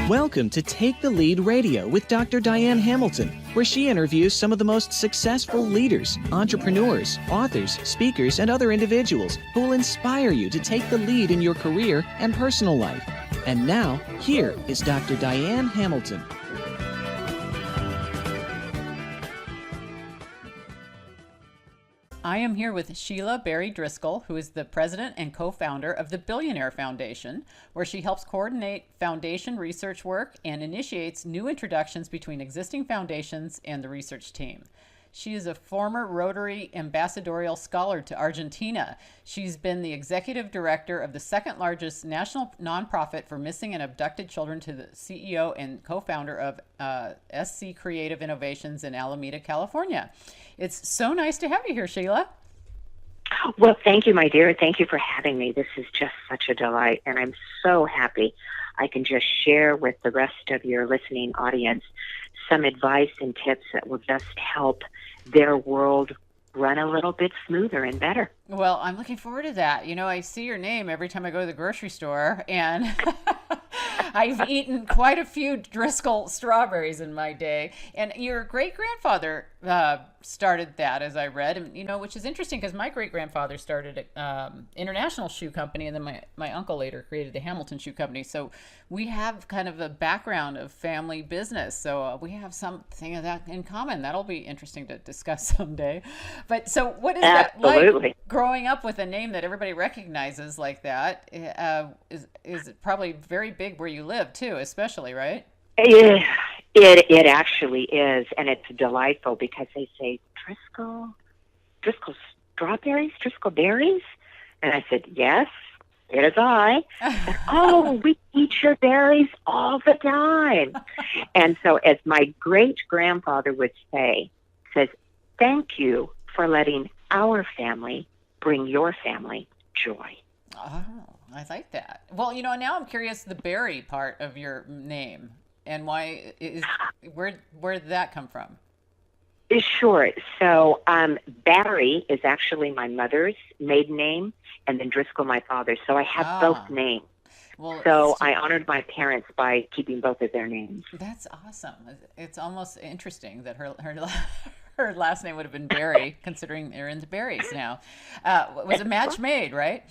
Welcome to Take the Lead Radio with Dr. Diane Hamilton, where she interviews some of the most successful leaders, entrepreneurs, authors, speakers, and other individuals who will inspire you to take the lead in your career and personal life. And now, here is Dr. Diane Hamilton. I am here with Sheila Driscoll, who is the president and co-founder of the Billionaire Foundation, where she helps coordinate foundation research work and initiates new introductions between existing foundations and the research team. She is a former Rotary Ambassadorial Scholar to Argentina. She's been the executive director of the second largest national nonprofit for missing and abducted children, to the CEO and co-founder of SC Creative Innovations in Alameda, California. It's so nice to have you here, Sheila. Well, thank you, my dear. Thank you for having me. This is just such a delight, and I'm so happy I can just share with the rest of your listening audience some advice and tips that will just help their world run a little bit smoother and better. Well, I'm looking forward to that. You know, I see your name every time I go to the grocery store, and I've eaten quite a few Driscoll strawberries in my day. And your great-grandfather started that, as I read, and, you know, which is interesting because my great-grandfather started an international shoe company, and then my uncle later created the Hamilton Shoe Company. So we have kind of a background of family business. So we have something of that in common. That'll be interesting to discuss someday. But so what is that like, growing up with a name that everybody recognizes like that? Is probably very big where you live too, especially, right? It actually is, and it's delightful because they say Driscoll strawberries, Driscoll berries, and I said, yes, it is I. And, oh, we eat your berries all the time. And so, as my great grandfather would say, says, thank you for letting our family bring your family joy. Oh, I like that. Well, you know, now I'm curious the berry part of your name. And where did that come from? Sure. So Barry is actually my mother's maiden name, and then Driscoll my father's. So I have both names. Well, so I honored my parents by keeping both of their names. That's awesome. It's almost interesting that her last name would have been Barry, considering they're into berries now. It was a match made, right?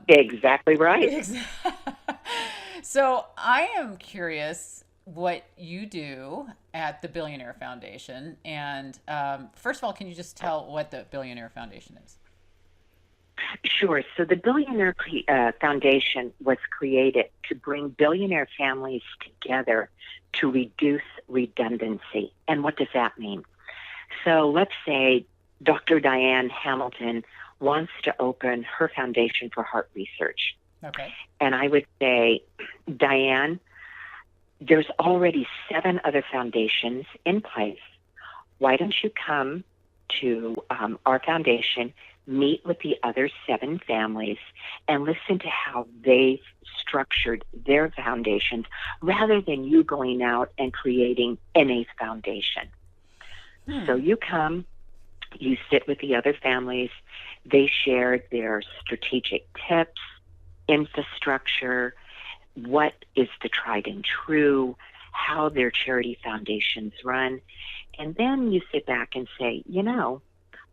Exactly right. So I am curious what you do at the Billionaire Foundation. And first of all, can you just tell what the Billionaire Foundation is? Sure. So the Billionaire Foundation was created to bring billionaire families together to reduce redundancy. And what does that mean? So let's say Dr. Diane Hamilton wants to open her foundation for heart research. Okay. And I would say, Diane, there's already 7 other foundations in place. Why don't you come to our foundation, meet with the other 7 families, and listen to how they've structured their foundations rather than you going out and creating an 8th foundation. So you come, you sit with the other families, they share their strategic tips, infrastructure, what is the tried and true, how their charity foundations run. And then you sit back and say, you know,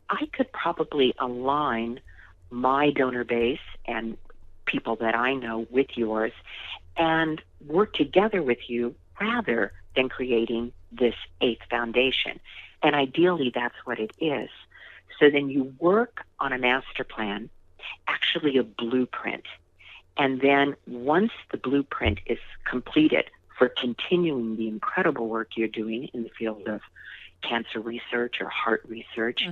I could probably align my donor base and people that I know with yours and work together with you rather than creating this 8th foundation. And ideally, that's what it is. So then you work on a master plan, actually a blueprint. And then once the blueprint is completed for continuing the incredible work you're doing in the field of cancer research or heart research,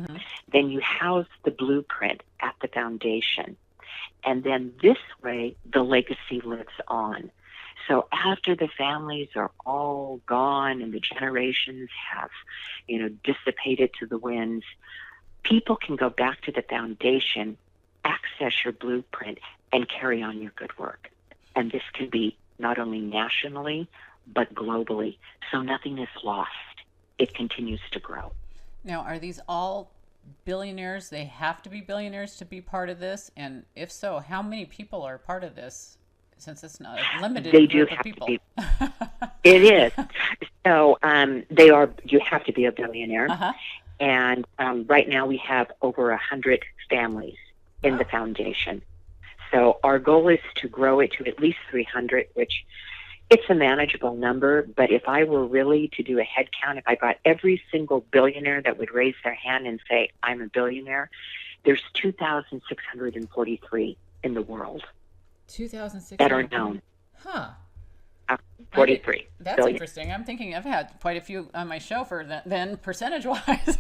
then you house the blueprint at the foundation. And then this way, the legacy lives on. So after the families are all gone and the generations have, dissipated to the winds, people can go back to the foundation, access your blueprint, and carry on your good work. And this can be not only nationally, but globally. So nothing is lost. It continues to grow. Now, are these all billionaires? They have to be billionaires to be part of this? And if so, how many people are part of this since it's not a limited They do group of have to people. be. It is. So they are. You have to be a billionaire. Uh-huh. And right now we have over 100 families in the foundation. So our goal is to grow it to at least 300, which it's a manageable number. But if I were really to do a head count, if I got every single billionaire that would raise their hand and say, I'm a billionaire, there's 2,643 in the world 2,600 that are known. Huh. 43. That's billion. Interesting. I'm thinking I've had quite a few on my show for then percentage-wise.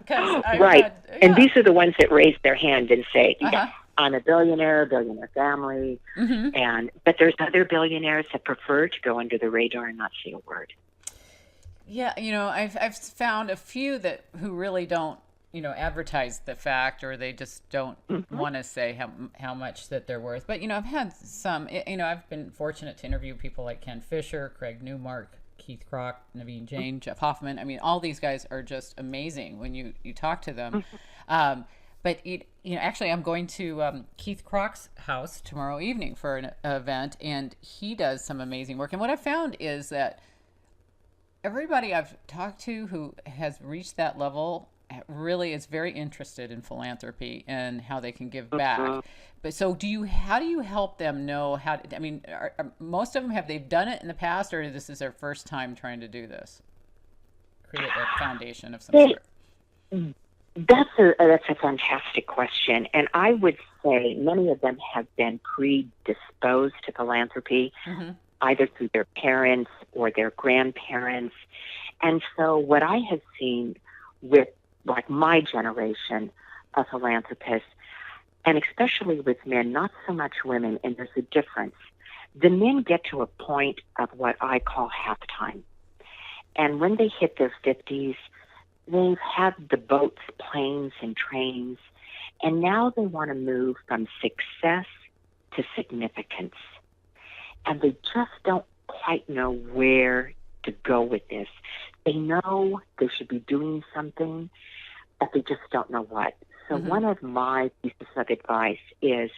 Right. And these are the ones that raise their hand and say, Uh-huh. I'm a billionaire family. Mm-hmm. But there's other billionaires that prefer to go under the radar and not say a word. Yeah, I've found a few who really don't, advertise the fact, or they just don't want to say how much that they're worth. But I've had some. I've been fortunate to interview people like Ken Fisher, Craig Newmark, Keith Kroc, Naveen Jain, Jeff Hoffman. I mean, all these guys are just amazing when you talk to them. But actually, I'm going to Keith Kroc's house tomorrow evening for an event, and he does some amazing work. And what I've found is that everybody I've talked to who has reached that level really is very interested in philanthropy and how they can give back. But so how do you help them know how to, are most of them, have they done it in the past, or this is their first time trying to do this? Create a foundation of some sort. That's a fantastic question. And I would say many of them have been predisposed to philanthropy, either through their parents or their grandparents. And so what I have seen with like my generation of philanthropists, and especially with men, not so much women, and there's a difference. The men get to a point of what I call halftime. And when they hit their 50s, they've had the boats, planes, and trains, and now they want to move from success to significance. And they just don't quite know where to go with this. They know they should be doing something, but they just don't know what. So one of my pieces of advice is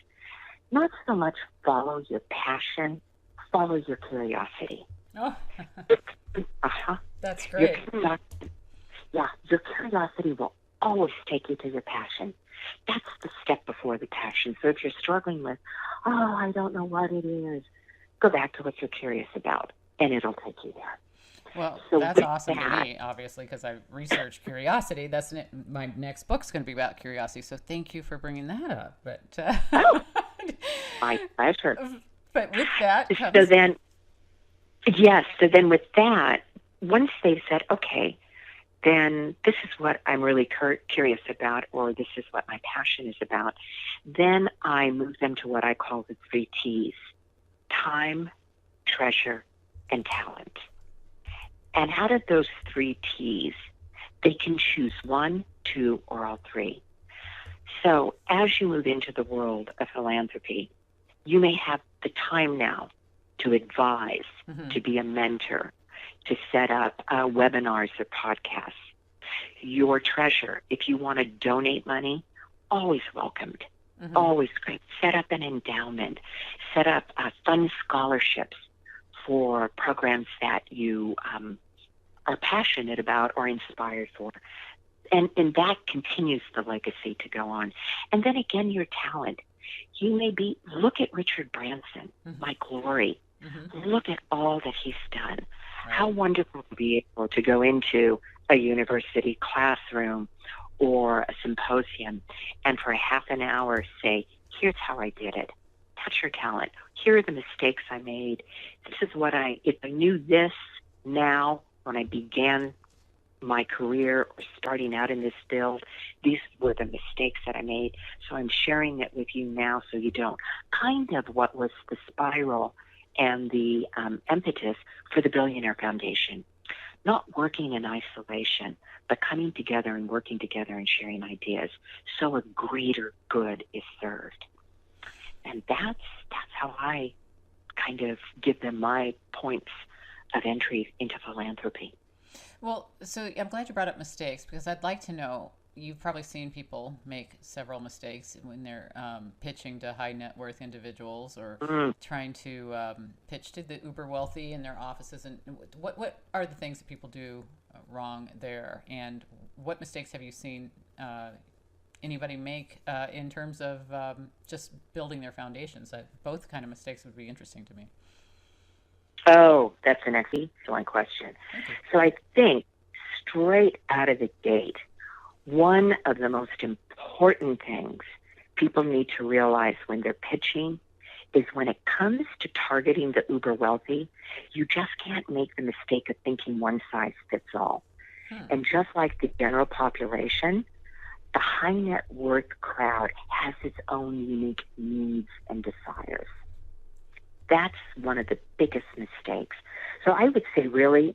not so much follow your passion, follow your curiosity. Oh, that's great. Your curiosity will always take you to your passion. That's the step before the passion. So if you're struggling with, I don't know what it is, go back to what you're curious about, and it'll take you there. Well, so that's awesome to me, obviously, because I've researched curiosity. My next book's going to be about curiosity, so thank you for bringing that up. But my pleasure. But with that comes... So then with that, once they've said, okay, then this is what I'm really curious about, or this is what my passion is about, then I move them to what I call the 3 T's: time, treasure, and talent. And out of those 3 T's, they can choose 1, 2, or all 3. So as you move into the world of philanthropy, you may have the time now to advise, to be a mentor, to set up webinars or podcasts. Your treasure, if you want to donate money, always welcomed, always great. Set up an endowment, set up fund scholarships for programs that you are passionate about or inspired for. And that continues the legacy to go on. And then again, your talent. You may look at Richard Branson, my glory. Look at all that he's done. Right. How wonderful to be able to go into a university classroom or a symposium and for a half an hour say, here's how I did it. That's your talent. Here are the mistakes I made. This is if I knew this now when I began my career or starting out in this field, these were the mistakes that I made. So I'm sharing it with you now so you don't. Kind of what was the spiral and the impetus for the Billionaire Foundation. Not working in isolation, but coming together and working together and sharing ideas so a greater good is served. And that's how I kind of give them my points of entry into philanthropy. Well, so I'm glad you brought up mistakes, because I'd like to know you've probably seen people make several mistakes when they're pitching to high net worth individuals or trying to pitch to the uber wealthy in their offices. And what are the things that people do wrong there? And what mistakes have you seen anybody make in terms of just building their foundations? Both kind of mistakes would be interesting to me. Oh, that's an excellent question. So I think straight out of the gate, one of the most important things people need to realize when they're pitching is when it comes to targeting the uber wealthy, you just can't make the mistake of thinking one size fits all. And just like the general population, the high net worth crowd has its own unique needs and desires. That's one of the biggest mistakes. So I would say really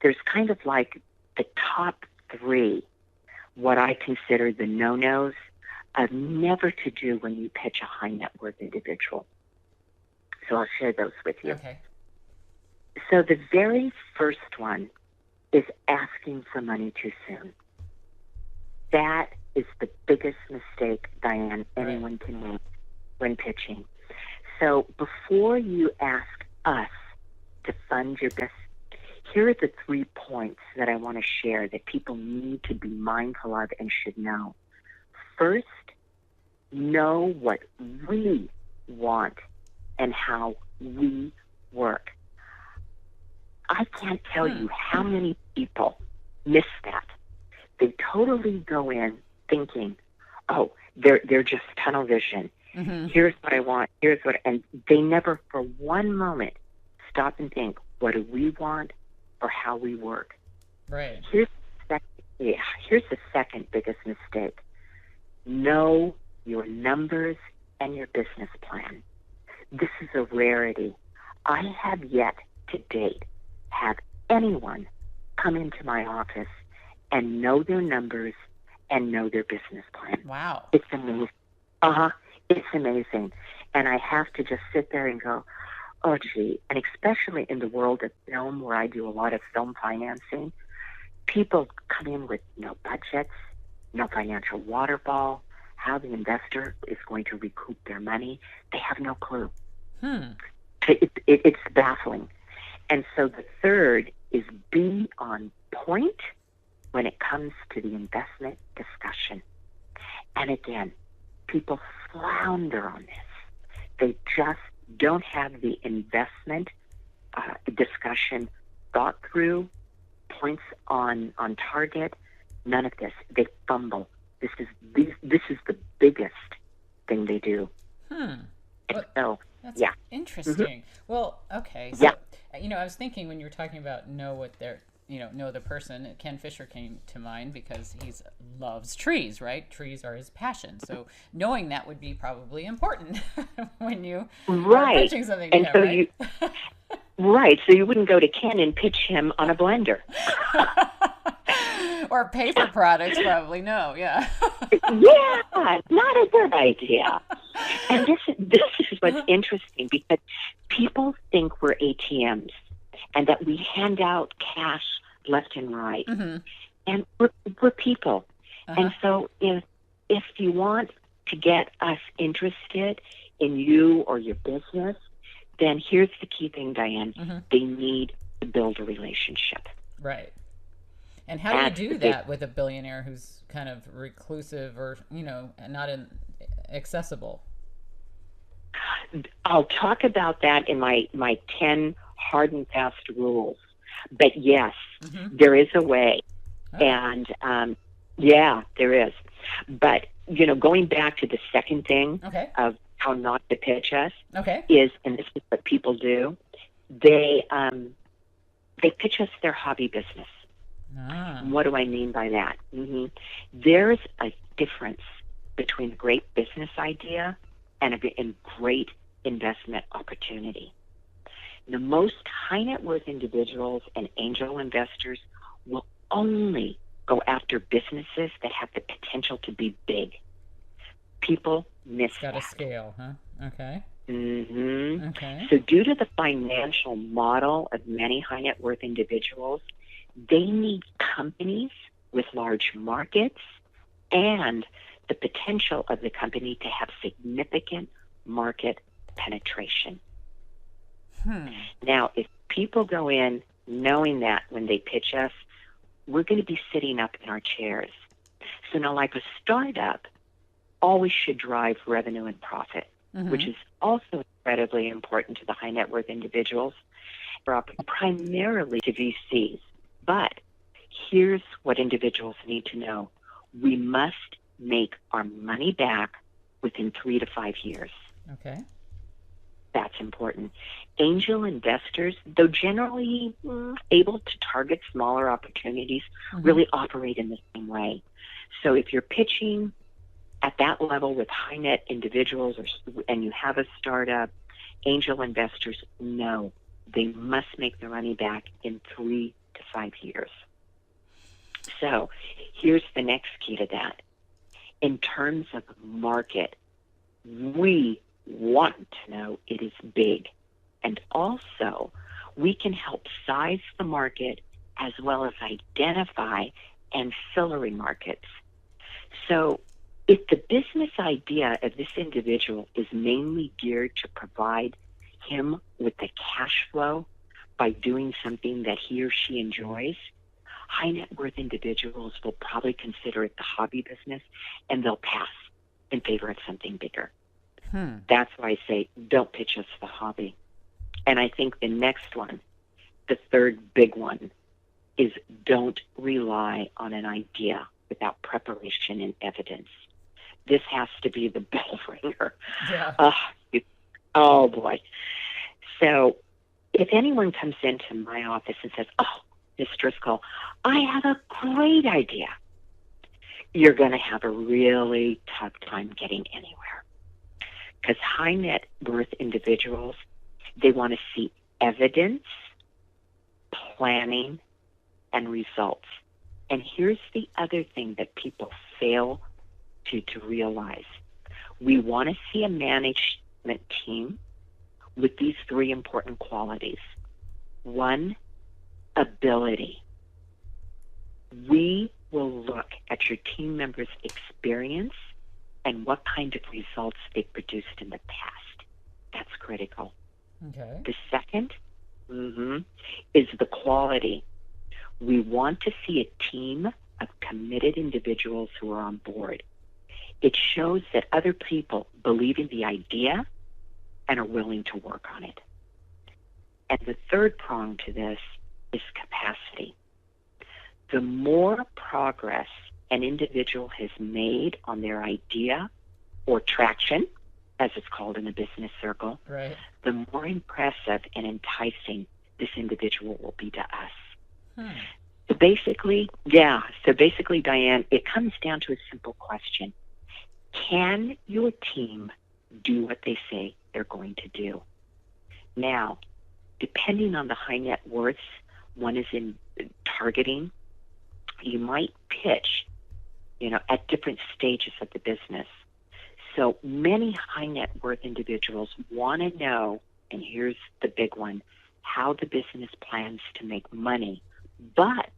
there's kind of like the top three, what I consider the no-nos of never to do when you pitch a high net worth individual. So I'll share those with you. Okay. So the very first one is asking for money too soon. That is the biggest mistake, Diane, anyone can make when pitching. So before you ask us to fund your business, here are the 3 points that I want to share that people need to be mindful of and should know. First, know what we want and how we work. I can't tell you how many people miss that. They totally go in thinking, oh, they're just tunnel vision. Here's what I want. And they never for one moment stop and think, what do we want or how we work? Right. Here's the second biggest mistake. Know your numbers and your business plan. This is a rarity. I have yet to date have anyone come into my office and know their numbers and know their business plan. Wow. It's amazing. It's amazing. And I have to just sit there and go, oh, gee. And especially in the world of film, where I do a lot of film financing, people come in with no budgets, no financial waterfall, how the investor is going to recoup their money. They have no clue. It's baffling. And so the third is be on point when it comes to the investment discussion. And again, people flounder on this. They just don't have the investment discussion thought through, points on target, none of this. They fumble. This is the biggest thing they do. So, that's interesting. Well, okay. So, I was thinking when you were talking about know the person, Ken Fisher came to mind because he loves trees, right? Trees are his passion. So knowing that would be probably important when you are pitching something to him, right? So you wouldn't go to Ken and pitch him on a blender. Or paper products, probably no, yeah. Yeah, not a good idea. And this is what's interesting, because people think we're ATMs and that we hand out cash left and right. And we're people. And so if you want to get us interested in you or your business, then here's the key thing, Diane. They need to build a relationship. Right. And how do you do that with a billionaire who's kind of reclusive or, not accessible? I'll talk about that in my 10 hard and fast rules. But yes, there is a way. And there is. But, going back to the second thing of how not to pitch us is, and this is what people do, they pitch us their hobby business. What do I mean by that? There's a difference between a great business idea and a great investment opportunity. The most high net worth individuals and angel investors will only go after businesses that have the potential to be big. People miss that. It's got a scale, huh? Okay. Okay. So due to the financial model of many high net worth individuals, they need companies with large markets and the potential of the company to have significant market penetration. Now, if people go in knowing that when they pitch us, we're going to be sitting up in our chairs. So now, like a startup, always should drive revenue and profit, which is also incredibly important to the high net worth individuals, primarily to VCs. But here's what individuals need to know. We must make our money back within 3 to 5 years. Okay. That's important. Angel investors, though generally able to target smaller opportunities, really operate in the same way. So if you're pitching at that level with high net individuals and you have a startup, angel investors know they must make their money back in 3 to 5 years. So here's the next key to that. In terms of market, we want to know it is big. And also, we can help size the market as well as identify ancillary markets. So if the business idea of this individual is mainly geared to provide him with the cash flow by doing something that he or she enjoys, high net worth individuals will probably consider it the hobby business, and they'll pass in favor of something bigger. That's why I say don't pitch us the hobby. And I think the next one, the third big one, is don't rely on an idea without preparation and evidence. This has to be the bell ringer. Yeah. Oh, boy. So if anyone comes into my office and says, oh, Miss Driscoll, I have a great idea, you're going to have a really tough time getting anywhere. Because high net worth individuals, they want to see evidence, planning, and results. And here's the other thing that people fail to realize. We want to see a management team with these 3 important qualities. 1, ability. We will look at your team members' experience and what kind of results they've produced in the past. That's critical. Okay. The second is the quality. We want to see a team of committed individuals who are on board. It shows that other people believe in the idea and are willing to work on it. And the third prong to this is capacity. The more progress an individual has made on their idea or traction, as it's called in the business circle, right, the more impressive and enticing this individual will be to us. So basically, Diane, it comes down to a simple question. Can your team do what they say they're going to do? Now, depending on the high net worths one is in targeting, you might pitch, at different stages of the business. So many high net worth individuals want to know, and here's the big one, how the business plans to make money, but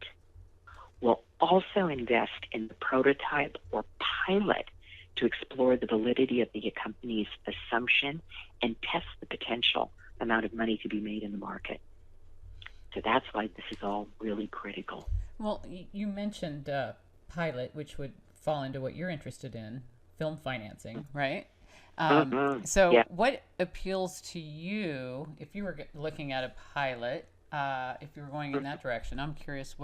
will also invest in the prototype or pilot to explore the validity of the company's assumption and test the potential amount of money to be made in the market. So that's why this is all really critical. Well, you mentioned pilot, which would fall into what you're interested in, film financing, right? So yeah. What appeals to you if you were looking at a pilot, if you were going in that direction? I'm curious,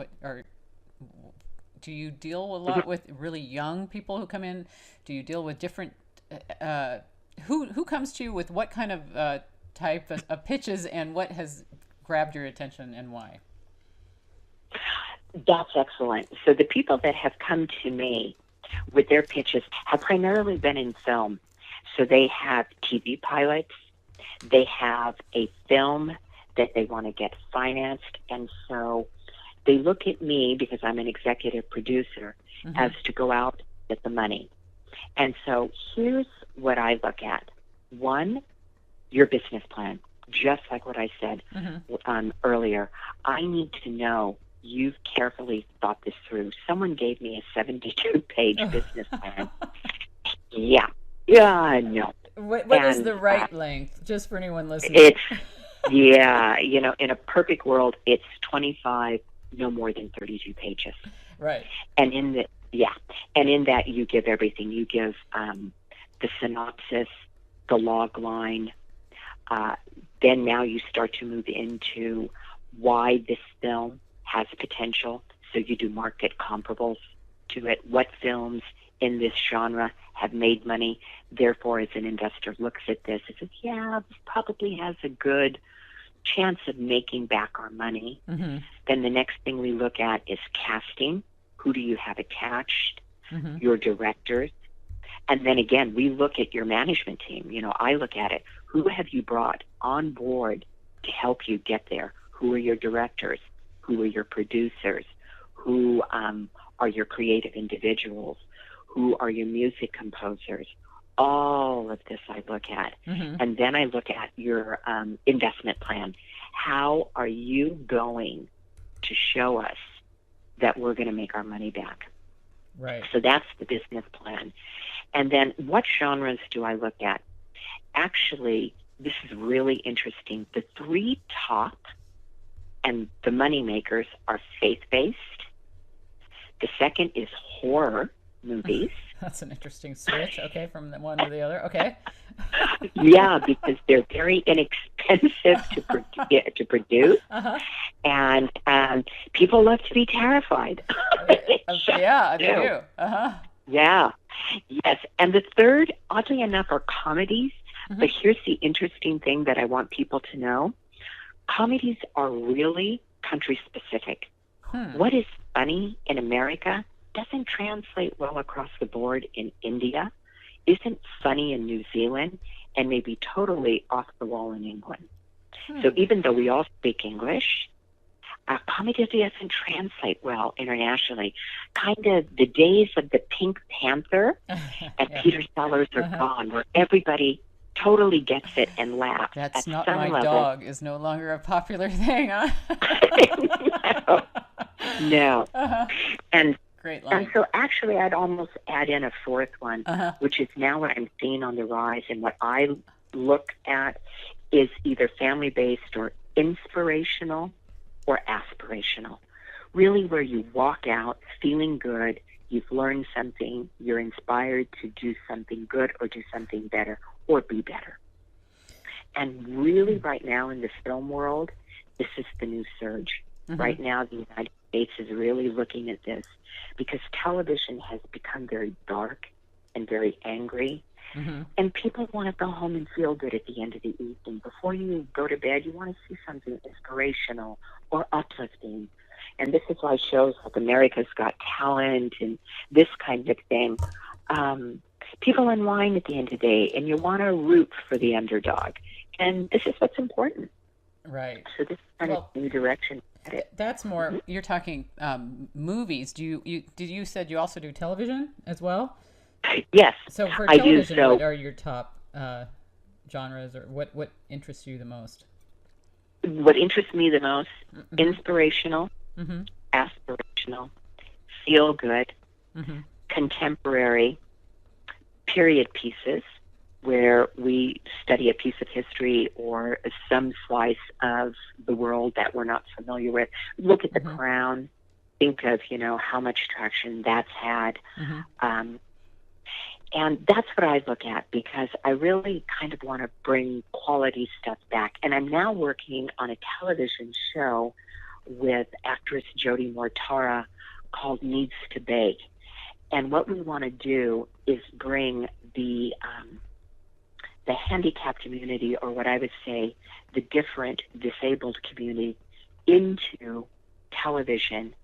do you deal a lot with really young people who come in? Do you deal with different, who comes to you with what kind of type of pitches, and what has grabbed your attention and why? That's excellent. So the people that have come to me with their pitches have primarily been in film. So they have TV pilots, they have a film that they want to get financed, and so they look at me, because I'm an executive producer, as to go out and get the money. And so here's what I look at. 1, your business plan, just like what I said earlier. I need to know you've carefully thought this through. Someone gave me a 72-page business plan. Yeah. Yeah, no. What is the right length, just for anyone listening? It's, yeah, in a perfect world, it's 25, no more than 32 pages. Right. And in that you give everything. You give the synopsis, the log line. Then now you start to move into why this film has potential. So you do market comparables to it. What films in this genre have made money? Therefore, as an investor looks at this, it says, yeah, this probably has a good chance of making back our money. Mm-hmm. Then the next thing we look at is casting. Who do you have attached? Mm-hmm. Your directors. And then again, we look at your management team. I look at it. Who have you brought on board to help you get there? Who are your directors? Who are your producers? Who are your creative individuals? Who are your music composers? All of this I look at. Mm-hmm. And then I look at your investment plan. How are you going to show us that we're going to make our money back? Right. So that's the business plan. And then what genres do I look at? Actually, this is really interesting. The three top and the money makers are faith-based. The second is horror movies. That's an interesting switch, okay, from the one to the other. Okay. Yeah, because they're very inexpensive to produce. Uh-huh. And people love to be terrified. Yeah, they do. Uh-huh. Yeah. Yes. And the third, oddly enough, are comedies. Mm-hmm. But here's the interesting thing that I want people to know. Comedies are really country specific. What is funny in America doesn't translate well across the board in India, isn't funny in New Zealand, and maybe totally off the wall in England. So even though we all speak English, comedy doesn't translate well internationally. Kind of the days of the Pink Panther and Peter Sellers are gone, where everybody totally gets it and laughs. That's at not some my level. dog is no longer a popular thing, huh? No. Uh-huh. And Great line. And so actually I'd almost add in a fourth one, which is now what I'm seeing on the rise, and what I look at is either family-based or inspirational or aspirational. Really where you walk out feeling good, you've learned something, you're inspired to do something good or do something better or be better. And really right now in the film world, this is the new surge. Mm-hmm. Right now the United States is really looking at this because television has become very dark and very angry. Mm-hmm. And people want to go home and feel good at the end of the evening. Before you go to bed, you want to see something inspirational or uplifting. And this is why shows like America's Got Talent and this kind of thing, people unwind at the end of the day, and you want to root for the underdog. And this is what's important. Right. So this is kind of new direction. That's more, you're talking movies. Did you said you also do television as well? Yes. So for television, what are your top genres, or what interests you the most? What interests me the most, inspirational, aspirational, feel good, contemporary, period pieces, where we study a piece of history or some slice of the world that we're not familiar with. Look at The Crown. Think of, how much traction that's had. And that's what I look at, because I really kind of want to bring quality stuff back. And I'm now working on a television show with actress Jodie Mortara called Needs to Bake. And what we want to do is bring the handicapped community, or what I would say the different disabled community, into television.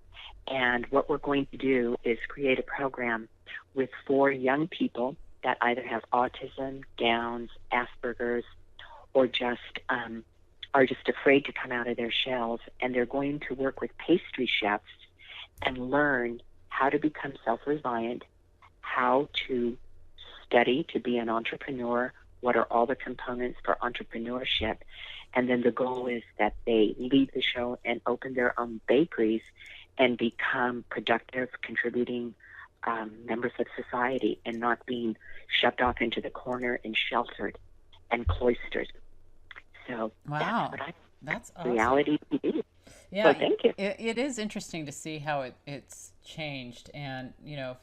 And what we're going to do is create a program with 4 young people that either have autism, Downs, Asperger's, or just are just afraid to come out of their shells. And they're going to work with pastry chefs and learn how to become self-reliant, how to study to be an entrepreneur, what are all the components for entrepreneurship. And then the goal is that they leave the show and open their own bakeries and become productive, contributing members of society, and not being shoved off into the corner and sheltered and cloistered. So wow, that's awesome. reality TV. Yeah, so thank you. It is interesting to see how it's changed. And,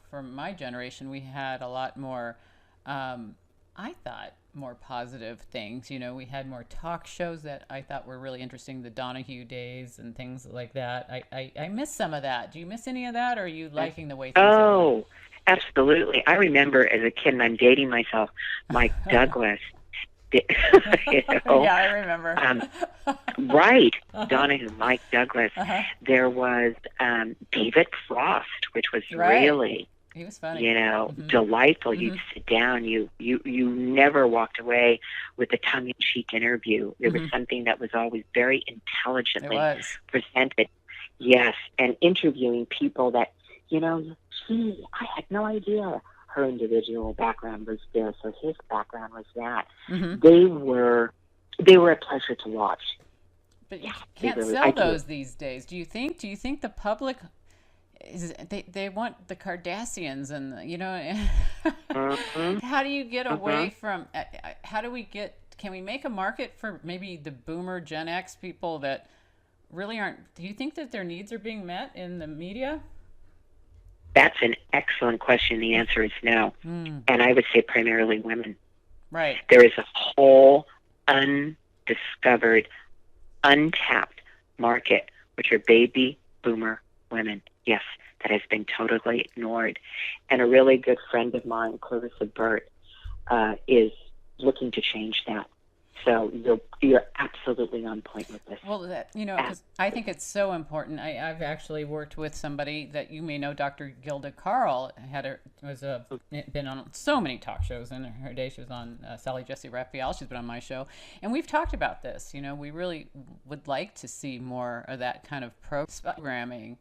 for my generation, we had a lot more, I thought, more positive things. We had more talk shows that I thought were really interesting, the Donahue days and things like that. I miss some of that. Do you miss any of that, or are you liking the way things are? Oh, absolutely. I remember as a kid, and I'm dating myself, Mike Douglas. Yeah, I remember. Right, Donahue, Mike Douglas. There was David Frost, which was really, he was funny. Delightful. You'd sit down. You never walked away with a tongue-in-cheek interview. There was something that was always very intelligently presented. Yes, and interviewing people that, I had no idea her individual background was this or his background was that. They were a pleasure to watch. But you can't sell those these days. Do you think the public they want the Kardashians and how do you get away from can we make a market for maybe the boomer Gen X people that really aren't? Do you think that their needs are being met in the media? That's an excellent question. The answer is no. And I would say primarily women. Right. There is a whole undiscovered, untapped market, which are baby boomer women. Yes, that has been totally ignored. And a really good friend of mine, Clarissa Burt, is looking to change that. So you're absolutely on point with this. Well, because I think it's so important. I've actually worked with somebody that you may know, Dr. Gilda Carl, been on so many talk shows. In her day, she was on Sally Jesse Raphael. She's been on my show, and we've talked about this. We really would like to see more of that kind of programming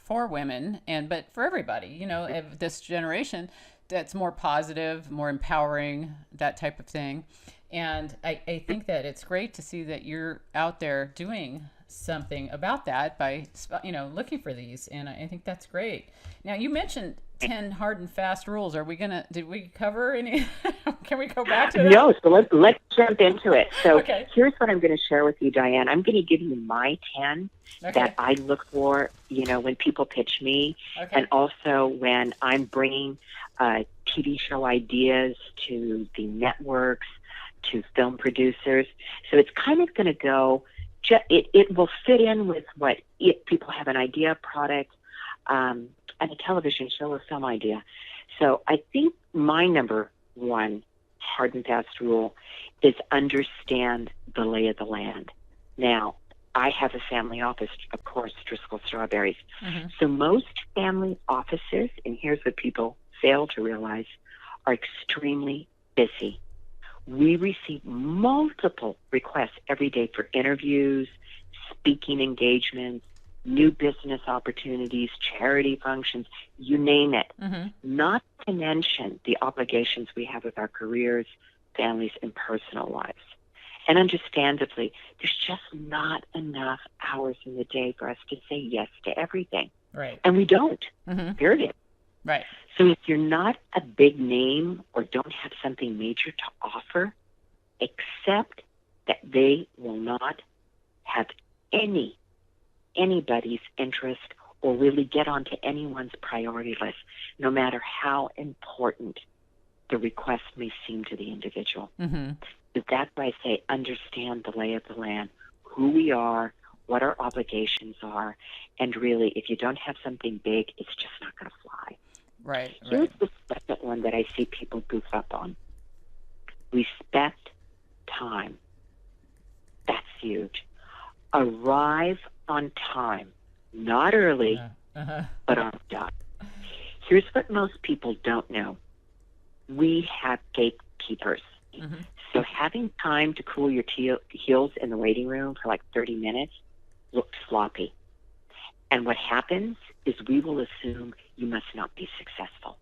for women, but for everybody. Of this generation. That's more positive, more empowering, that type of thing. And I think that it's great to see that you're out there doing something about that by, looking for these. And I think that's great. Now, you mentioned 10 hard and fast rules. Did we cover any? Can we go back to that? No, so let's jump into it. So Here's what I'm going to share with you, Diane. I'm going to give you my 10 that I look for, when people pitch me, and also when I'm bringing TV show ideas to the networks, to film producers. So it's kind of going to go, it will fit in with what people have an idea, product, and a television show or film idea. So I think my number one hard and fast rule is understand the lay of the land. Now, I have a family office, of course, Driscoll Strawberries. So most family offices, and here's what people fail to realize, are extremely busy. We receive multiple requests every day for interviews, speaking engagements, new business opportunities, charity functions, you name it. Not to mention the obligations we have with our careers, families, and personal lives. And understandably, there's just not enough hours in the day for us to say yes to everything. Right. And we don't, period. Right. So if you're not a big name or don't have something major to offer, accept that they will not have anybody's interest or really get onto anyone's priority list, no matter how important the request may seem to the individual. So that's why I say understand the lay of the land, who we are, what our obligations are, and really, if you don't have something big, it's just not going to fly. Right. Here's the second one that I see people goof up on. Respect time. That's huge. Arrive on time. Not early, but on time. Here's what most people don't know. We have gatekeepers. So having time to cool your heels in the waiting room for like 30 minutes looks sloppy. And what happens is we will assume you must not be successful.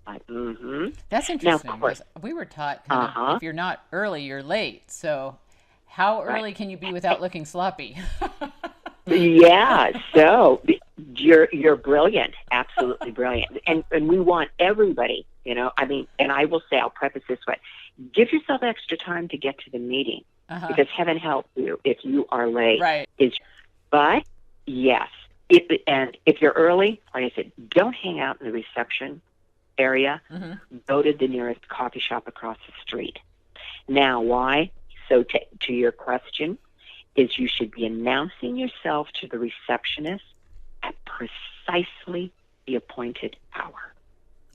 That's Now, interesting. of course, 'Cause we were taught kind of, if you're not early, you're late. So how right. early can you be without looking sloppy? Yeah, so you're brilliant, absolutely brilliant, and we want everybody, I mean, and I will say, I'll preface this way: give yourself extra time to get to the meeting, because heaven help you if you are late. Right. But yes, if you're early, like I said, don't hang out in the reception area. Go to the nearest coffee shop across the street. Now, why? So to your question, is you should be announcing yourself to the receptionist at precisely the appointed hour.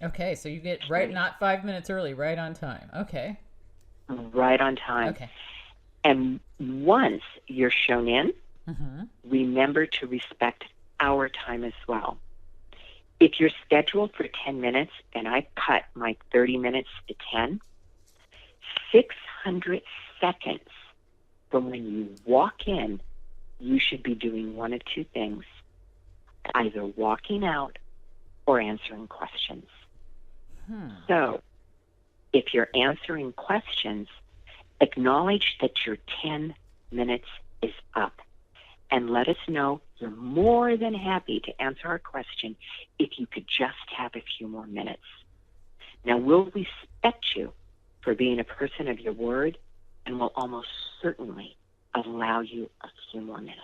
Okay, so you get not 5 minutes early, right on time. Okay. Right on time. Okay. And once you're shown in, remember to respect our time as well. If you're scheduled for 10 minutes and I cut my 30 minutes to 10, 600 seconds from when you walk in, you should be doing one of two things: either walking out or answering questions. So if you're answering questions, acknowledge that your 10 minutes is up and let us know you're more than happy to answer our question if you could just have a few more minutes. Now, we'll respect you for being a person of your word, and will almost certainly allow you a few more minutes.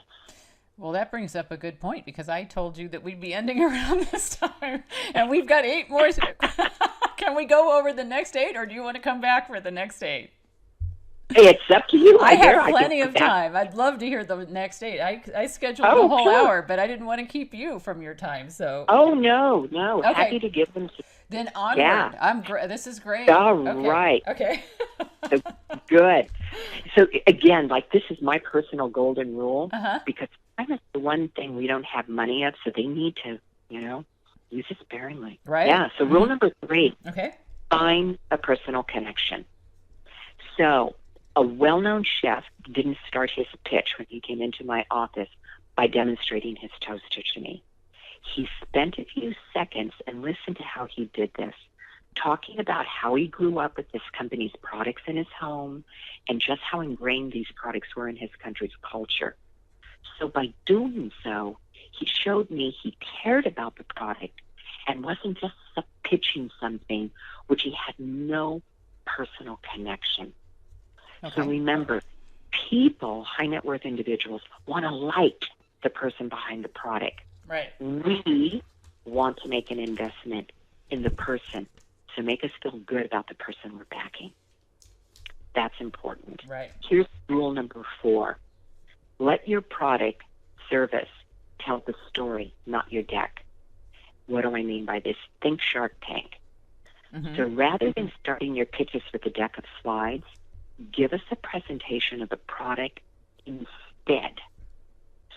Well, that brings up a good point, because I told you that we'd be ending around this time, and we've got 8 more. Can we go over the next 8, or do you want to come back for the next 8? It's up to you. I have plenty of time. I'd love to hear the next 8. I scheduled the whole hour, but I didn't want to keep you from your time. So. Oh, no. Okay. Happy to give them to. Then onward. Yeah. This is great. All right. Okay. So, good. So again, this is my personal golden rule, because time is the one thing we don't have money of, so they need to, use it sparingly. Right. Yeah. So rule number 3. Okay. Find a personal connection. So a well-known chef didn't start his pitch when he came into my office by demonstrating his toaster to me. He spent a few seconds and listened to how he did this, talking about how he grew up with this company's products in his home and just how ingrained these products were in his country's culture. So by doing so, he showed me he cared about the product and wasn't just pitching something which he had no personal connection. Okay. So remember, people, high net worth individuals, want to like the person behind the product. Right. We want to make an investment in the person to make us feel good about the person we're backing. That's important. Right. Here's rule number 4. Let your product, service, tell the story, not your deck. What do I mean by this? Think Shark Tank. So rather than starting your pitches with a deck of slides, give us a presentation of the product instead.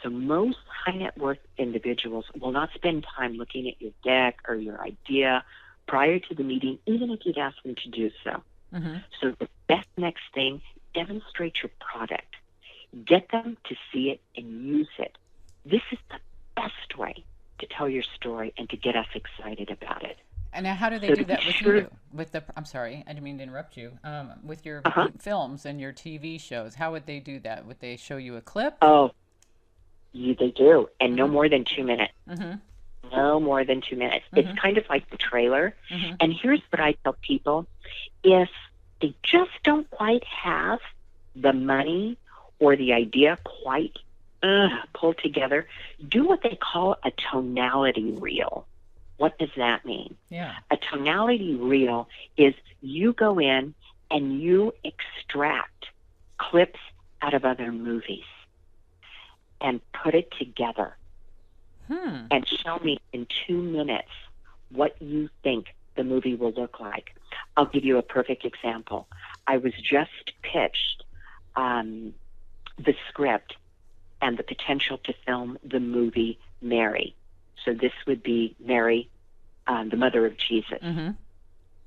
So most high net worth individuals will not spend time looking at your deck or your idea prior to the meeting, even if you'd ask them to do so. So the best next thing, demonstrate your product. Get them to see it and use it. This is the best way to tell your story and to get us excited about it. And now, how do they do that with you? I'm sorry, I didn't mean to interrupt you. With your films and your TV shows, how would they do that? Would they show you a clip? Oh, they do, and no more than 2 minutes. No more than 2 minutes. It's kind of like the trailer. And here's what I tell people: if they just don't quite have the money or the idea quite pulled together, do what they call a tonality reel. What does that mean? Yeah. A tonality reel is you go in and you extract clips out of other movies and put it together and show me in 2 minutes what you think the movie will look like. I'll give you a perfect example. I was just pitched the script and the potential to film the movie Mary. So this would be Mary, the mother of Jesus.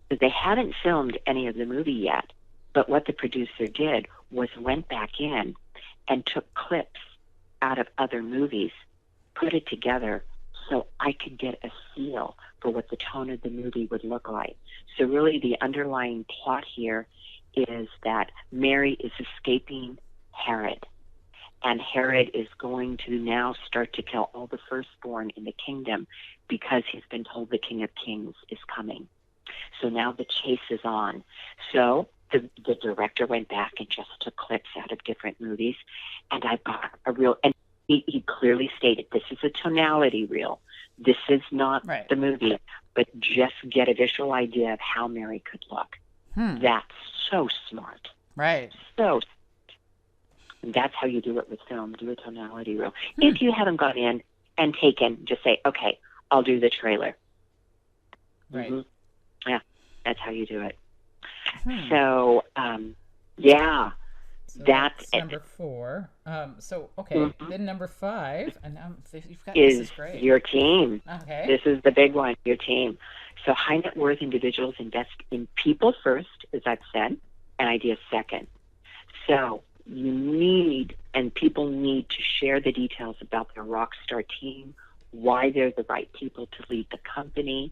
But they haven't filmed any of the movie yet, but what the producer did was went back in and took clips out of other movies, put it together, so I could get a feel for what the tone of the movie would look like. So really the underlying plot here is that Mary is escaping Herod. And Herod is going to now start to kill all the firstborn in the kingdom because he's been told the King of Kings is coming. So now the chase is on. So the director went back and just took clips out of different movies, and I bought a reel. And he clearly stated, this is a tonality reel. This is not Right. the movie, but just get a visual idea of how Mary could look. That's so smart. Right. So that's how you do it with film. Do a tonality reel. If you haven't gone in and taken, just say, okay, I'll do the trailer. Right. Yeah, that's how you do it. So, yeah, So that's number 4. Okay, then number 5, and you've got is this is great. your team. Okay. This is the big one, your team. So high net worth individuals invest in people first, as I've said, and ideas second. So you need, and people need to share the details about their rock star team, why they're the right people to lead the company.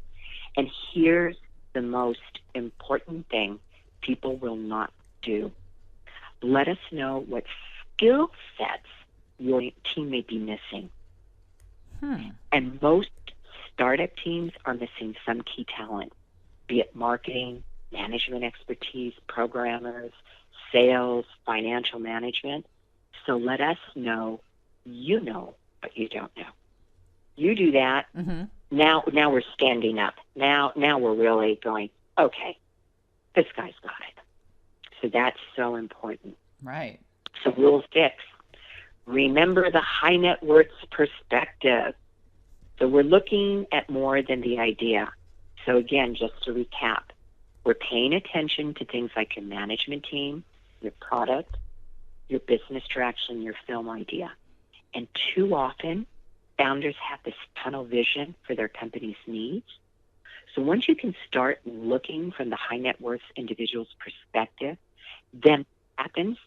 And here's the most important thing people will not do. Let us know what skill sets your team may be missing. And most startup teams are missing some key talent, be it marketing, management expertise, programmers, sales, financial management. So let us know you know what you don't know. You do that. Now we're standing up. Now we're really going, okay, this guy's got it. So that's so important. Right. So rule 6, remember the high net worth's perspective. So we're looking at more than the idea. So again, just to recap, we're paying attention to things like your management team, your product, your business direction, your film idea. And too often, founders have this tunnel vision for their company's needs. So once you can start looking from the high net worth individual's perspective, then what happens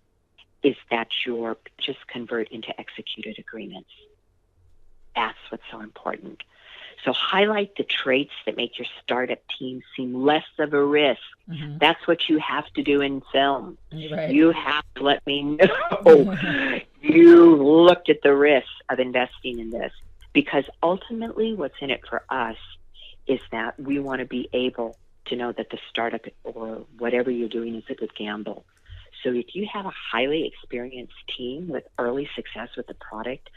is that you're just convert into executed agreements. That's what's so important. So highlight the traits that make your startup team seem less of a risk. That's what you have to do in film. Right. You have to let me know you looked at the risks of investing in this, because ultimately what's in it for us is that we want to be able to know that the startup or whatever you're doing is a good gamble. So if you have a highly experienced team with early success with the product,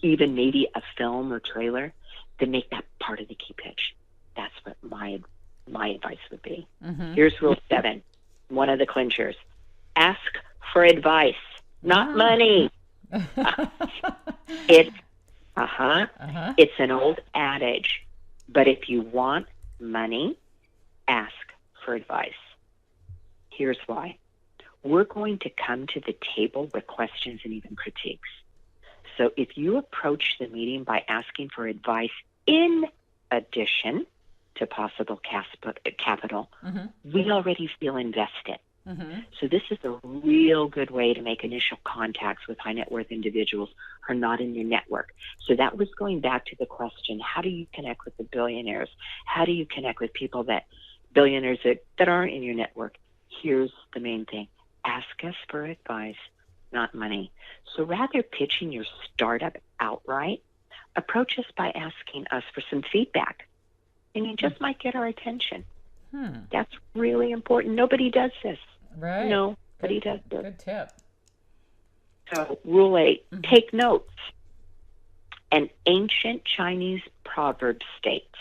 even maybe a film or trailer, then make that part of the key pitch. That's what my advice would be. Here's rule 7, one of the clinchers. Ask for advice, not money. It's an old adage, but if you want money, ask for advice. Here's why. We're going to come to the table with questions and even critiques. So if you approach the meeting by asking for advice in addition to possible capital, we already feel invested. So this is a real good way to make initial contacts with high net worth individuals who are not in your network. So that was going back to the question, how do you connect with the billionaires? How do you connect with people billionaires that aren't in your network? Here's the main thing. Ask us for advice, not money. So rather pitching your startup outright, approach us by asking us for some feedback. And you just might get our attention. That's really important. Nobody does this. Right. Nobody does this. Good tip. So rule 8, take notes. An ancient Chinese proverb states,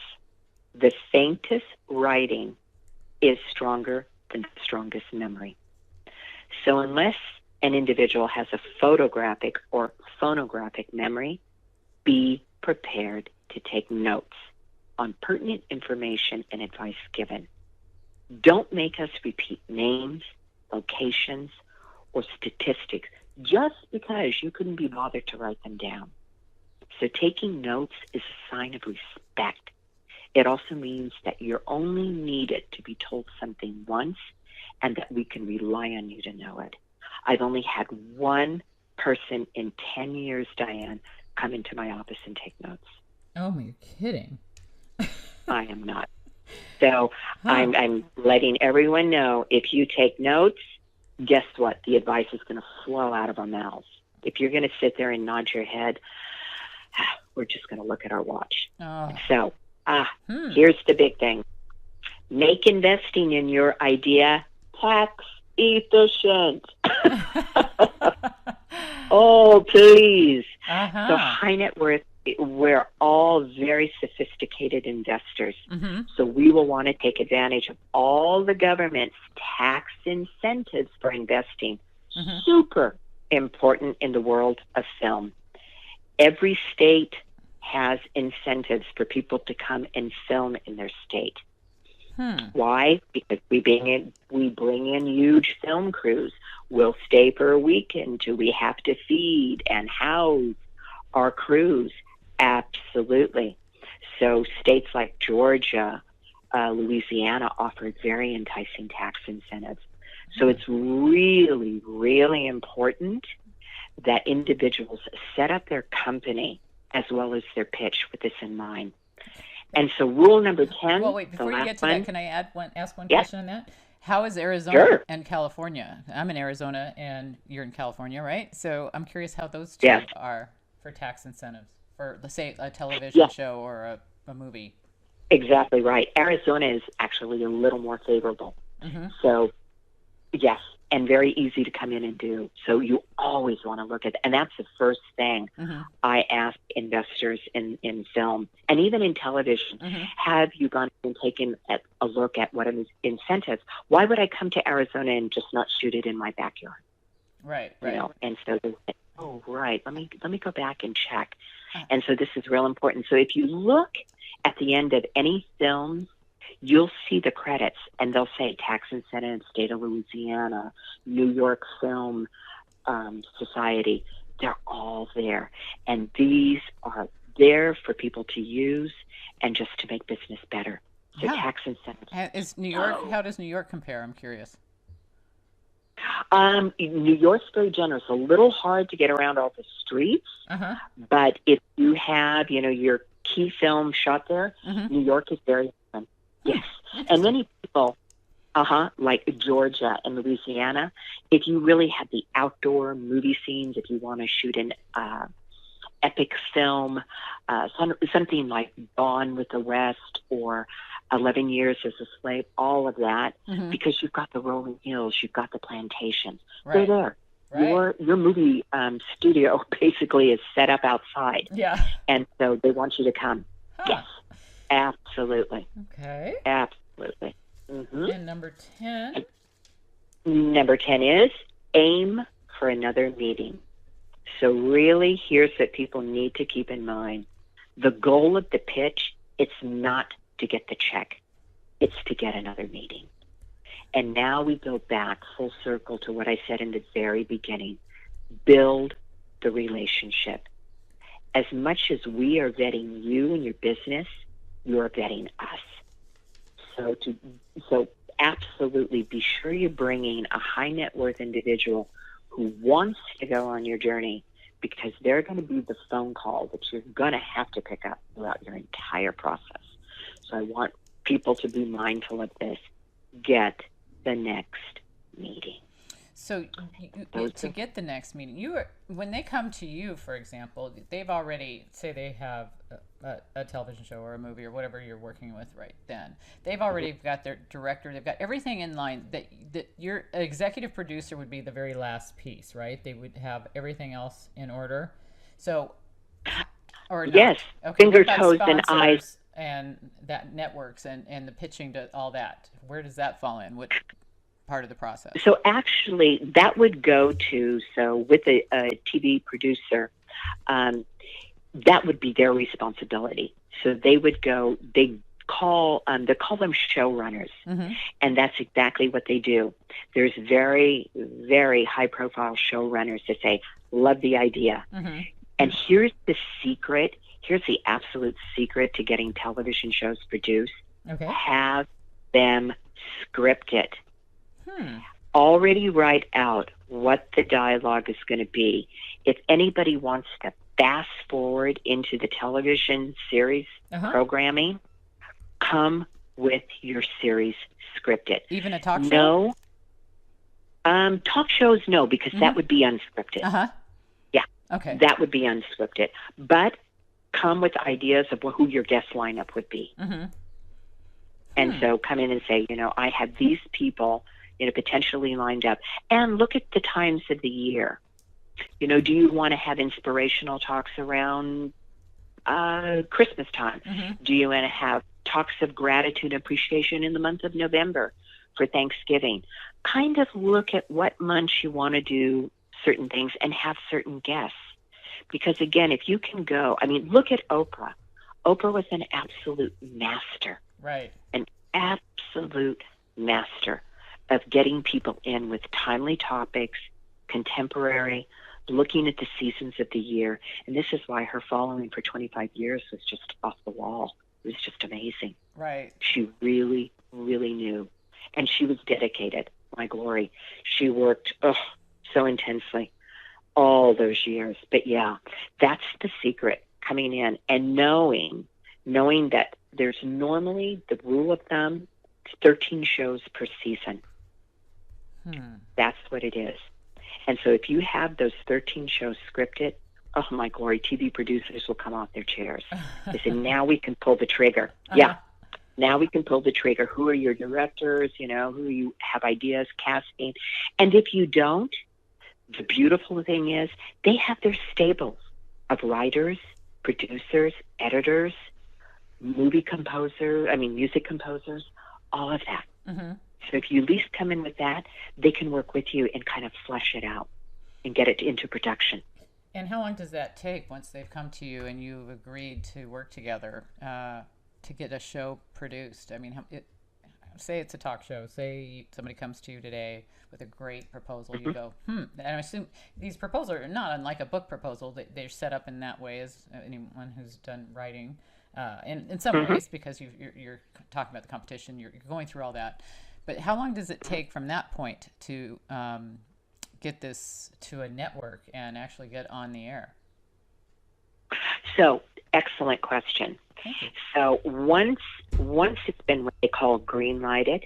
the faintest writing is stronger than the strongest memory. So unless an individual has a photographic or phonographic memory, be prepared to take notes on pertinent information and advice given. Don't make us repeat names, locations, or statistics just because you couldn't be bothered to write them down. So taking notes is a sign of respect. It also means that you're only needed to be told something once and that we can rely on you to know it. I've only had one person in 10 years, Diane, come into my office and take notes. Oh, you're kidding. I am not. So Huh. I'm letting everyone know, if you take notes, guess what? The advice is going to flow out of our mouths. If you're going to sit there and nod your head, we're just going to look at our watch. Oh. So here's the big thing. Make investing in your idea tax efficient. Oh, please. So high net worth, we're all very sophisticated investors. So we will want to take advantage of all the government's tax incentives for investing. Super important in the world of film. Every state has incentives for people to come and film in their state. Why? Because we bring in huge film crews. We'll stay for a weekend till we have to feed and house our crews. Absolutely. So states like Georgia, Louisiana offered very enticing tax incentives. So it's really, really important that individuals set up their company as well as their pitch with this in mind. And so rule number 10. Well, wait, before you get to that, can I ask one Yes. question on that? How is Arizona Sure. and California? I'm in Arizona and you're in California, right? So I'm curious how those two Yes. are for tax incentives for, let's say, a television show or a movie. Exactly right. Arizona is actually a little more favorable. So, yes, and very easy to come in and do. So you always want to look at, and that's the first thing I ask investors in film and even in television. Have you gone and taken a look at what are the incentives? Why would I come to Arizona and just not shoot it in my backyard? Right. You know, and so they say, oh, right, let me go back and check. And so this is real important. So if you look at the end of any film, you'll see the credits, and they'll say tax incentive, state of Louisiana, New York Film Society. They're all there. And these are there for people to use and just to make business better. So tax incentives. Is New York, how does New York compare? I'm curious. New York's very generous. A little hard to get around all the streets, but if you have, your key film shot there, New York is very fun. Yes. And many people, like Georgia and Louisiana, if you really have the outdoor movie scenes, if you want to shoot an epic film, something like Gone with the West or 11 Years as a Slave, all of that, because you've got the rolling hills, you've got the plantations. They're there. Right. Your movie studio basically is set up outside. Yeah. And so they want you to come. Yes. Absolutely. Okay. Absolutely. And number 10? Number 10 is aim for another meeting. So really, here's what people need to keep in mind. The goal of the pitch, it's not to get the check. It's to get another meeting. And now we go back full circle to what I said in the very beginning. Build the relationship. As much as we are vetting you and your business, you are vetting us. So absolutely be sure you're bringing a high net worth individual who wants to go on your journey, because they're going to be the phone call that you're going to have to pick up throughout your entire process. So I want people to be mindful of this. Get the next meeting. So to get the next meeting, when they come to you, for example, they've already, say they have a television show or a movie or whatever you're working with right then. They've already got their director, they've got everything in line. That your executive producer would be the very last piece, right? They would have everything else in order. So, or not. Yes, okay, finger, toes, and eyes. And that networks and the pitching to all that. Where does that fall in? What part of the process? So actually, that would go to, with a TV producer, that would be their responsibility. So they would go, they call them showrunners, and that's exactly what they do. There's very, very high-profile showrunners that say, love the idea. And here's the secret. Here's the absolute secret to getting television shows produced. Okay. Have them script it. Already write out what the dialogue is going to be. If anybody wants to fast forward into the television series programming, come with your series scripted. Even a talk show? No. Talk shows, no, because that would be unscripted. Yeah. Okay. That would be unscripted. But come with ideas of who your guest lineup would be. And so come in and say, I have these people, potentially lined up. And look at the times of the year. Do you want to have inspirational talks around Christmas time? Do you want to have talks of gratitude and appreciation in the month of November for Thanksgiving? Kind of look at what months you want to do certain things and have certain guests. Because again, if you can go, look at Oprah. Oprah was an absolute master. Right. An absolute master of getting people in with timely topics, contemporary, looking at the seasons of the year. And this is why her following for 25 years was just off the wall. It was just amazing. Right. She really, really knew. And she was dedicated. My glory. She worked so intensely all those years. But yeah, that's the secret, coming in and knowing that there's normally the rule of thumb, 13 shows per season. That's what it is. And so if you have those 13 shows scripted, oh my glory, TV producers will come off their chairs. They say, now we can pull the trigger. Yeah. Now we can pull the trigger. Who are your directors? Who you have ideas, casting. And if you don't, the beautiful thing is they have their stables of writers, producers, editors, music composers, all of that. So if you at least come in with that, they can work with you and kind of flesh it out and get it into production. And how long does that take once they've come to you and you've agreed to work together to get a show produced? Say it's a talk show. Say somebody comes to you today with a great proposal. You go, And I assume these proposals are not unlike a book proposal. They're set up in that way as anyone who's done writing. In some ways, because you're talking about the competition, you're going through all that. But how long does it take from that point to get this to a network and actually get on the air? So, excellent question. So once it's been what they call green lighted,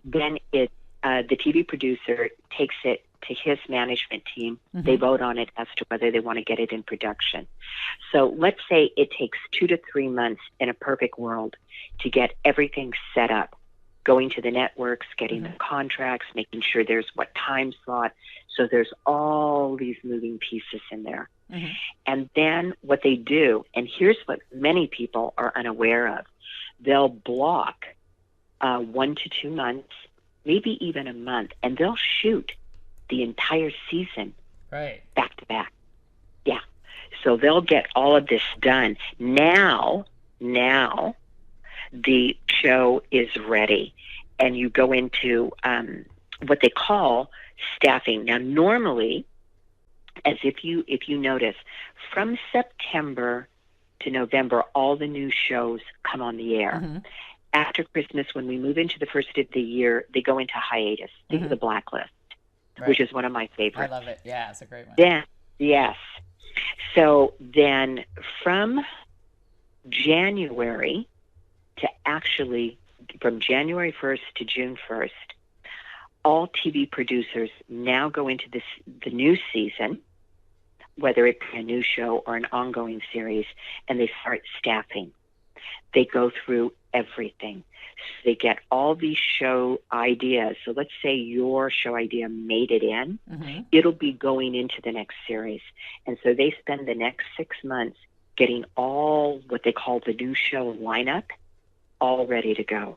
then the TV producer takes it to his management team. They vote on it as to whether they want to get it in production. So let's say it takes 2 to 3 months in a perfect world to get everything set up, going to the networks, getting the contracts, making sure there's what time slot. So there's all these moving pieces in there. And then what they do, and here's what many people are unaware of, they'll block 1 to 2 months, maybe even a month, and they'll shoot the entire season back to back. Yeah. So they'll get all of this done. Now the show is ready, and you go into what they call staffing. Now, normally, as if you notice, from September to November, all the new shows come on the air. After Christmas, when we move into the first of the year, they go into hiatus. They do the blacklist, which is one of my favorites. I love it. Yeah, it's a great one. Then, yes. So then from January from January 1st to June 1st, all TV producers now go into the new season, whether it be a new show or an ongoing series, and they start staffing. They go through everything. So they get all these show ideas. So let's say your show idea made it in. It'll be going into the next series. And so they spend the next 6 months getting all what they call the new show lineup all ready to go.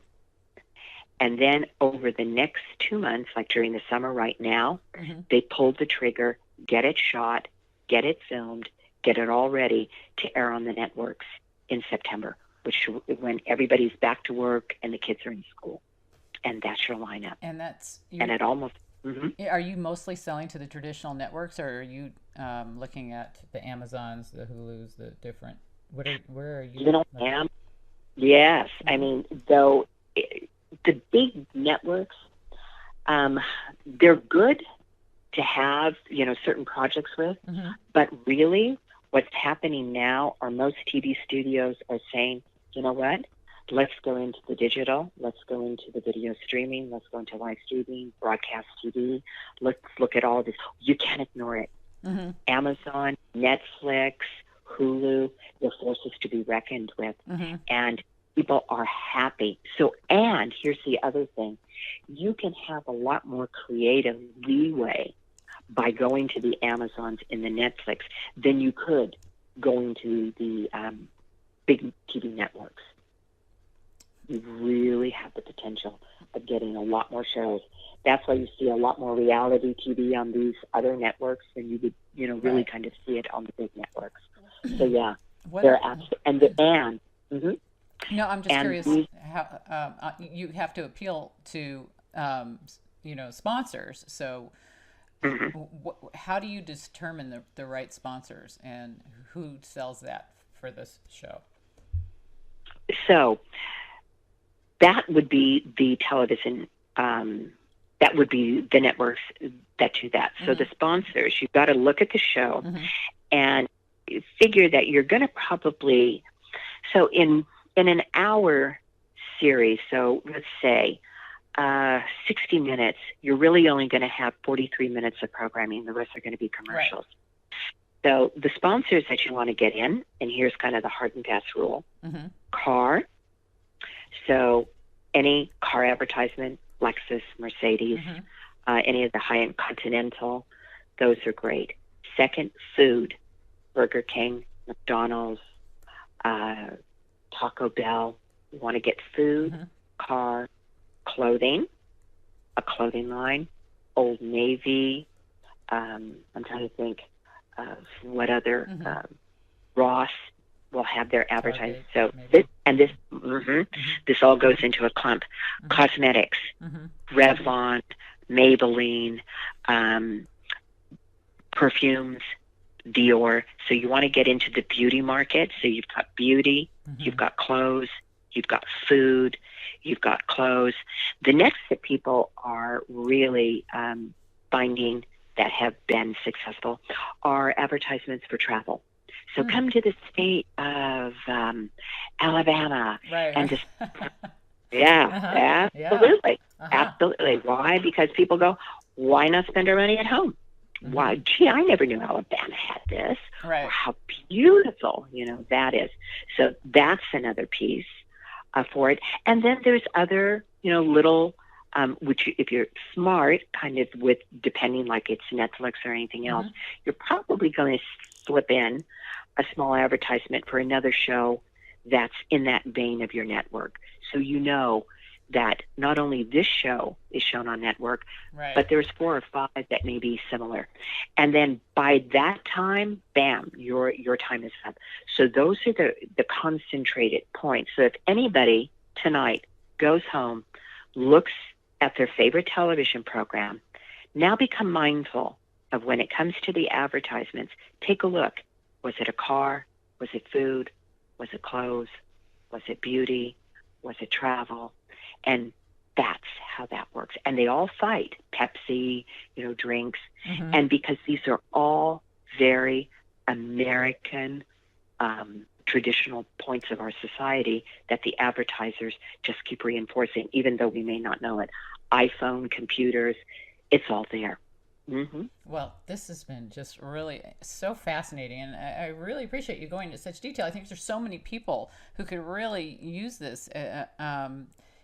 And then over the next 2 months, like during the summer right now, they pull the trigger, get it shot, get it filmed, get it all ready to air on the networks in September, which when everybody's back to work and the kids are in school. And that's your lineup. And that's... And it almost... Are you mostly selling to the traditional networks, or are you looking at the Amazons, the Hulus, the different... Where are you? Yes. I mean, though... The big networks, they're good to have, certain projects with, but really What's happening now are most TV studios are saying, you know what? Let's go into the digital. Let's go into the video streaming. Let's go into live streaming, broadcast TV. Let's look at all of this. You can't ignore it. Mm-hmm. Amazon, Netflix, Hulu, they're forces to be reckoned with. Mm-hmm. And people are happy. So, and here's the other thing. You can have a lot more creative leeway by going to the Amazons and the Netflix than you could going to the big TV networks. You really have the potential of getting a lot more shows. That's why you see a lot more reality TV on these other networks than you would, really Right. kind of see it on the big networks. So yeah, What they're are- and No, I'm just And curious we- how you have to appeal to sponsors. So, how do you determine the right sponsors and who sells that for this show? So that would be the television. That would be the networks that do that. So the sponsors, you've got to look at the show and figure that you're going to probably. So in an hour series, so let's say 60 minutes, you're really only going to have 43 minutes of programming. The rest are going to be commercials. Right. So the sponsors that you want to get in, and here's kind of the hard and fast rule, car. So any car advertisement, Lexus, Mercedes, any of the high-end Continental, those are great. Second, food, Burger King, McDonald's, Taco Bell. You want to get food, car, clothing, a clothing line, Old Navy. I'm trying to think of what other Ross will have their advertising. So this all goes into a clump. Cosmetics, Revlon, Maybelline, perfumes, Dior. So you want to get into the beauty market. So you've got beauty, you've got clothes, you've got food, you've got clothes. The next that people are really finding that have been successful are advertisements for travel. So come to the state of Alabama and just, absolutely. Absolutely. Why? Because people go, why not spend our money at home? Why? Gee, I never knew Alabama had this. Right. Or how beautiful, that is. So that's another piece for it. And then there's other, little, which if you're smart, kind of with, depending like it's Netflix or anything else, you're probably going to slip in a small advertisement for another show that's in that vein of your network. So that not only this show is shown on network, but there's 4 or 5 that may be similar. And then by that time, bam, your time is up. So those are the concentrated points. So if anybody tonight goes home, looks at their favorite television program, now become mindful of when it comes to the advertisements, take a look. Was it a car? Was it food? Was it clothes? Was it beauty? Was it travel? And that's how that works. And they all fight Pepsi, drinks. And because these are all very American, traditional points of our society that the advertisers just keep reinforcing, even though we may not know it. iPhone, computers, it's all there. Well, this has been just really so fascinating, and I really appreciate you going into such detail. I think there's so many people who could really use this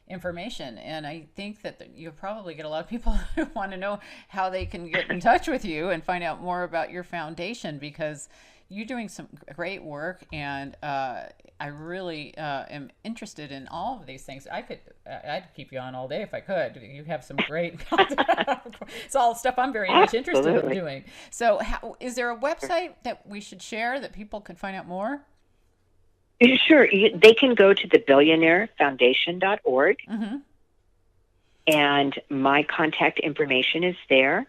information, and I think that you'll probably get a lot of people who want to know how they can get in touch with you and find out more about your foundation, because you're doing some great work, and I really am interested in all of these things. I'd keep you on all day if I could. You have some great content. It's all stuff I'm very much interested in doing. So is there a website that we should share that people can find out more? Sure. They can go to the billionairefoundation.org, and my contact information is there.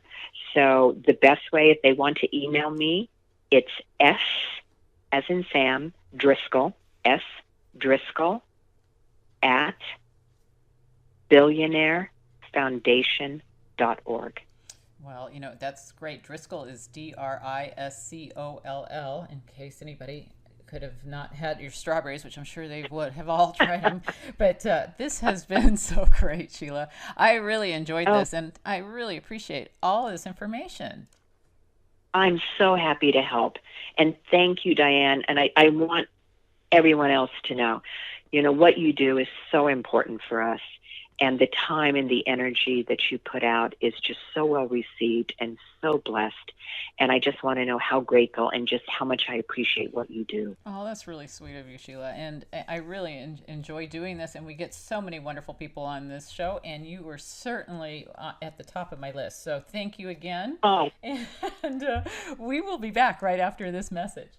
So the best way, if they want to email me, it's S as in Sam, Driscoll, S Driscoll at billionairefoundation.org. Well, that's great. Driscoll is Driscoll, in case anybody could have not had your strawberries, which I'm sure they would have all tried them. But this has been so great, Sheila. I really enjoyed this, and I really appreciate all this information. I'm so happy to help. And thank you, Diane. And I want everyone else to know, what you do is so important for us. And the time and the energy that you put out is just so well received and so blessed. And I just want to know how grateful and just how much I appreciate what you do. Oh, that's really sweet of you, Sheila. And I really enjoy doing this. And we get so many wonderful people on this show. And you were certainly at the top of my list. So thank you again. Oh. And we will be back right after this message.